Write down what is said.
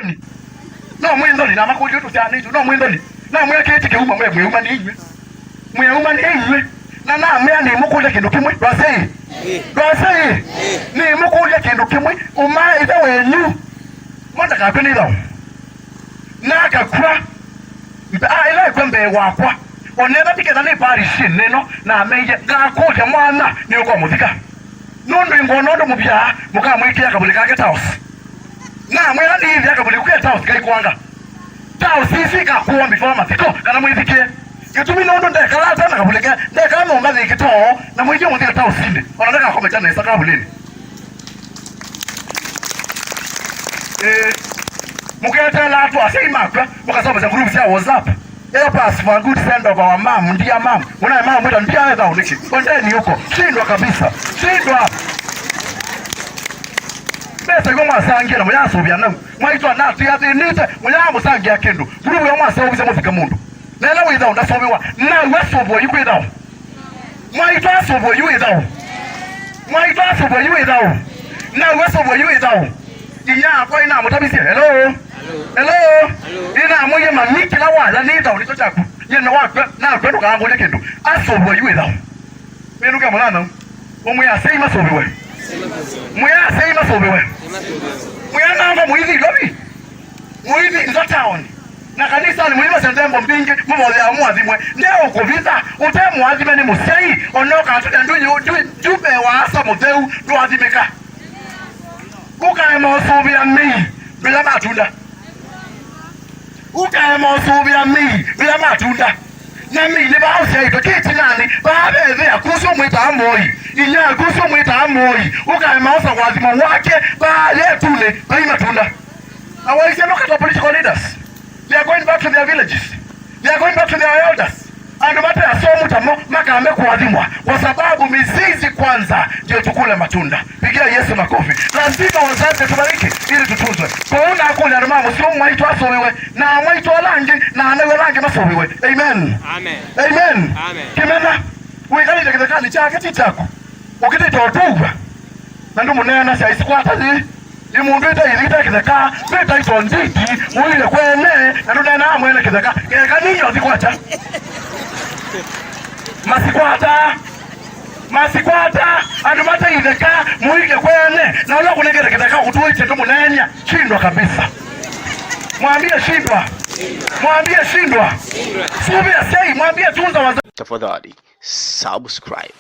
ni no mwindo ni na makuju tu cyane no mwindo ni na mweke tike uma mwe ni iwe na mea ni mukule kindu kimwe rwasei ni mukule kindu kimwe uma ita wenyu monda ka kwini tho na akakura ila kwembe wakwa onena tiketa ni parish neno na meje gakuja mwana ni uko muthika nundu ngono ndo mubya muka mwikia kabuli kake taos na mwela ni hivi akabuli kuke taos kai kwanga taos sisi ka kuwa before matiko kana mwithikie Kitumi nondo ndekala tana kabuleka ndekala monga zikito na mwije muthika taos sinde onataka kometa na isaka bulini muketa la tu asimaka mukasoma za group ya WhatsApp ela pass for a good friend of our mom ndia mom una mom mwita ndia aidha uniki ondeni huko shindwa kabisa shindwa besa ngo mwasangira mwayasobya na mwaitwa na tuyazinite mwayamusangira kendo group ya mwasa obize mufika mundu nela witha undasobewa na wesobo yikwitha mwaitwa sobo yiwitha mwaitwa sobo yiwitha na wesobo yiwitha inya kwa ina mutabisi hello ina moye mamiki la wala ni dawo nicho chaku yena wakwe na kwendo kango le kendo asobwa yiwe dawo menuka mulana omwe asema sobewe moya asema sobewe moya namba muizi lobi muizi ndo town na kanisa ni mulima sendembo mbingi mumoze amwazimwe ndeo kuviza utemu azime ni musei onoka atuka ndunyu jube wa asa mudeu ndo azimeka kuka emosubi ya mi bila matunda ukaemosubya mi bila matunda na mi ni ba ose to kiti nani ba bebe akuso mwita amoyi inya akuso mwita amoyi ukaemosa kwazimo wake ba letule ba matunda. Now I say look at the political leaders, they are going back to their villages, they are going back to their elders and mate asomu tamo makambe kuadhimwa kwa sababu mizizi kwanza ndio tukule matunda. Pigia Yesu makofi. Lazima wazazi tubariki ili tutunzwe. Kuona akuli arumamu sio mwaitwa asowewe na mwaitwa langi na anawe langi masowewe. Amen. Amen. Kimena uikalile kidekani chake titako. Ukitito otuwa na ndumu nena siya isikwata zi imundu ita ilita kideka beta ito ndiki uile kwene na ndu nena amwele kideka kideka ninyo zikwacha masikwata andumata ideka muige kwene na ulo kunegere kideka kutuiche ndumu nenya shindwa kabisa. Mwambie shindwa subia sei mwambie tunza wazazi. Tafadhali subscribe.